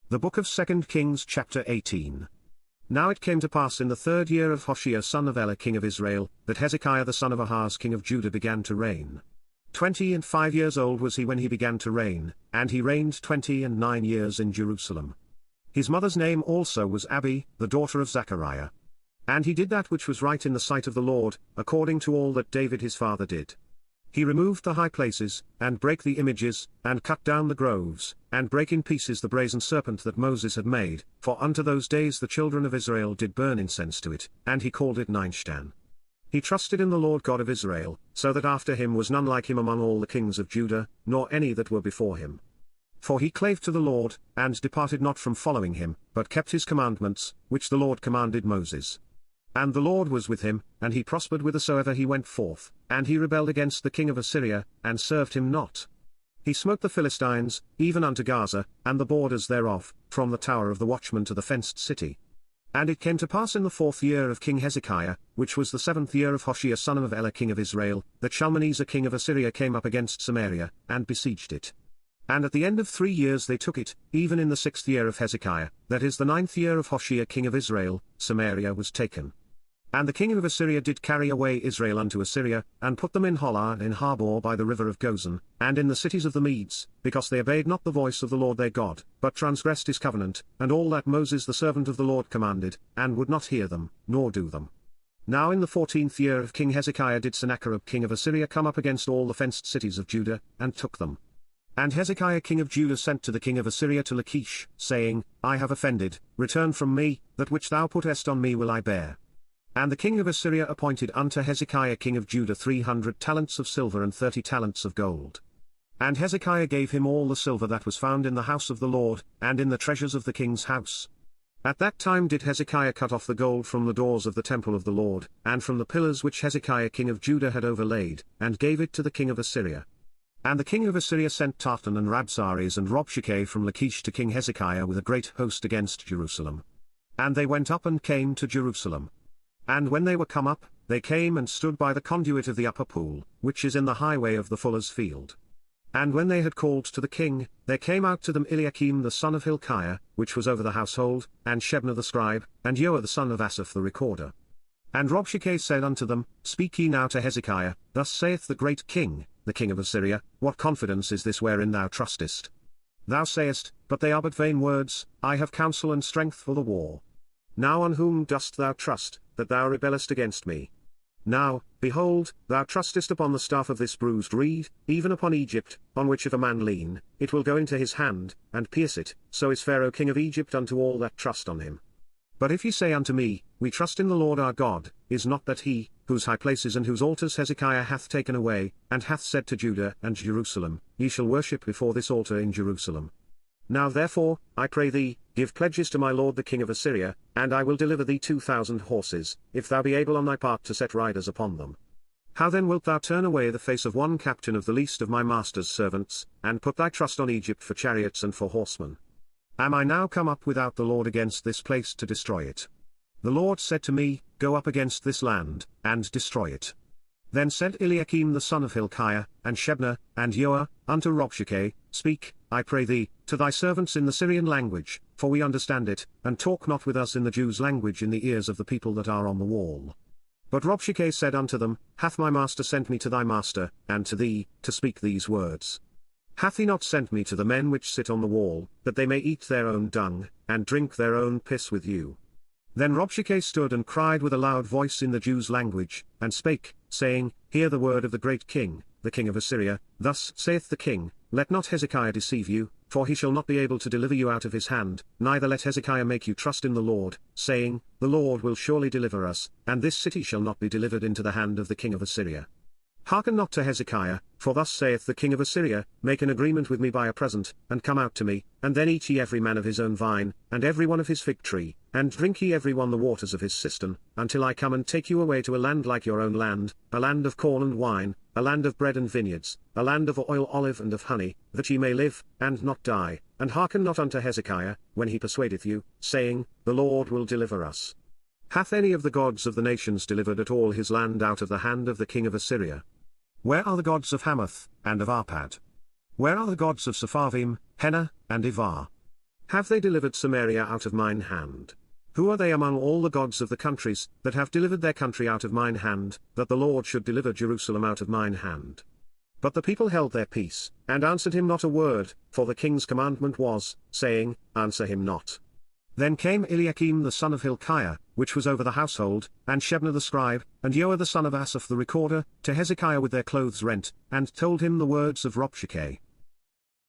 The Book of 2 Kings chapter 18. Now it came to pass in the 3rd year of Hoshea son of Elah king of Israel, that Hezekiah the son of Ahaz king of Judah began to reign. 25 years old was he when he began to reign, and he reigned 29 years in Jerusalem. His mother's name also was Abi, the daughter of Zechariah. And he did that which was right in the sight of the Lord, according to all that David his father did. He removed the high places, and brake the images, and cut down the groves, and brake in pieces the brazen serpent that Moses had made, for unto those days the children of Israel did burn incense to it, and he called it Ninshtan. He trusted in the Lord God of Israel, so that after him was none like him among all the kings of Judah, nor any that were before him. For he clave to the Lord, and departed not from following him, but kept his commandments, which the Lord commanded Moses. And the Lord was with him, and he prospered whithersoever he went forth, and he rebelled against the king of Assyria, and served him not. He smote the Philistines, even unto Gaza, and the borders thereof, from the tower of the watchman to the fenced city. And it came to pass in the 4th year of King Hezekiah, which was the 7th year of Hoshea son of Elah king of Israel, that Shalmaneser king of Assyria came up against Samaria, and besieged it. And at the end of 3 years they took it, even in the 6th year of Hezekiah, that is the 9th year of Hoshea king of Israel, Samaria was taken. And the king of Assyria did carry away Israel unto Assyria, and put them in Holah and in Harbor by the river of Gozan, and in the cities of the Medes, because they obeyed not the voice of the Lord their God, but transgressed his covenant, and all that Moses the servant of the Lord commanded, and would not hear them, nor do them. Now in the 14th year of King Hezekiah did Sennacherib king of Assyria come up against all the fenced cities of Judah, and took them. And Hezekiah king of Judah sent to the king of Assyria to Lachish, saying, I have offended, return from me, that which thou puttest on me will I bear. And the king of Assyria appointed unto Hezekiah king of Judah 300 talents of silver and 30 talents of gold. And Hezekiah gave him all the silver that was found in the house of the Lord, and in the treasures of the king's house. At that time did Hezekiah cut off the gold from the doors of the temple of the Lord, and from the pillars which Hezekiah king of Judah had overlaid, and gave it to the king of Assyria. And the king of Assyria sent Tartan and Rabsaris and Rabshakeh from Lachish to King Hezekiah with a great host against Jerusalem. And they went up and came to Jerusalem. And when they were come up, they came and stood by the conduit of the upper pool, which is in the highway of the fuller's field. And when they had called to the king, there came out to them Eliakim the son of Hilkiah, which was over the household, and Shebna the scribe, and Joah the son of Asaph the recorder. And Rabshakeh said unto them, Speak ye now to Hezekiah, Thus saith the great king, the king of Assyria, What confidence is this wherein thou trustest? Thou sayest, But they are but vain words, I have counsel and strength for the war. Now on whom dost thou trust, that thou rebellest against me? Now, behold, thou trustest upon the staff of this bruised reed, even upon Egypt, on which if a man lean, it will go into his hand, and pierce it, so is Pharaoh king of Egypt unto all that trust on him. But if ye say unto me, We trust in the Lord our God, is not that he, whose high places and whose altars Hezekiah hath taken away, and hath said to Judah and Jerusalem, Ye shall worship before this altar in Jerusalem? Now therefore, I pray thee, give pledges to my lord the king of Assyria, and I will deliver thee 2,000 horses, if thou be able on thy part to set riders upon them. How then wilt thou turn away the face of one captain of the least of my master's servants, and put thy trust on Egypt for chariots and for horsemen? Am I now come up without the Lord against this place to destroy it? The Lord said to me, Go up against this land, and destroy it. Then said Eliakim the son of Hilkiah, and Shebna, and Joah, unto Rabshakeh, Speak, I pray thee, to thy servants in the Syrian language, for we understand it, and talk not with us in the Jews' language in the ears of the people that are on the wall. But Rabshakeh said unto them, Hath my master sent me to thy master, and to thee, to speak these words? Hath he not sent me to the men which sit on the wall, that they may eat their own dung, and drink their own piss with you? Then Rabshakeh stood and cried with a loud voice in the Jews' language, and spake, saying, Hear the word of the great king, the king of Assyria, Thus saith the king, Let not Hezekiah deceive you, for he shall not be able to deliver you out of his hand, neither let Hezekiah make you trust in the Lord, saying, The Lord will surely deliver us, and this city shall not be delivered into the hand of the king of Assyria. Hearken not to Hezekiah, for thus saith the king of Assyria, Make an agreement with me by a present, and come out to me, and then eat ye every man of his own vine, and every one of his fig tree, and drink ye every one the waters of his cistern, until I come and take you away to a land like your own land, a land of corn and wine, a land of bread and vineyards, a land of oil, olive and of honey, that ye may live, and not die, and hearken not unto Hezekiah, when he persuadeth you, saying, The Lord will deliver us. Hath any of the gods of the nations delivered at all his land out of the hand of the king of Assyria? Where are the gods of Hamath, and of Arpad? Where are the gods of Sepharvaim, Hena, and Ivar? Have they delivered Samaria out of mine hand? Who are they among all the gods of the countries, that have delivered their country out of mine hand, that the Lord should deliver Jerusalem out of mine hand? But the people held their peace, and answered him not a word, for the king's commandment was, saying, Answer him not. Then came Eliakim the son of Hilkiah, which was over the household, and Shebna the scribe, and Joah the son of Asaph the recorder, to Hezekiah with their clothes rent, and told him the words of Rabshakeh,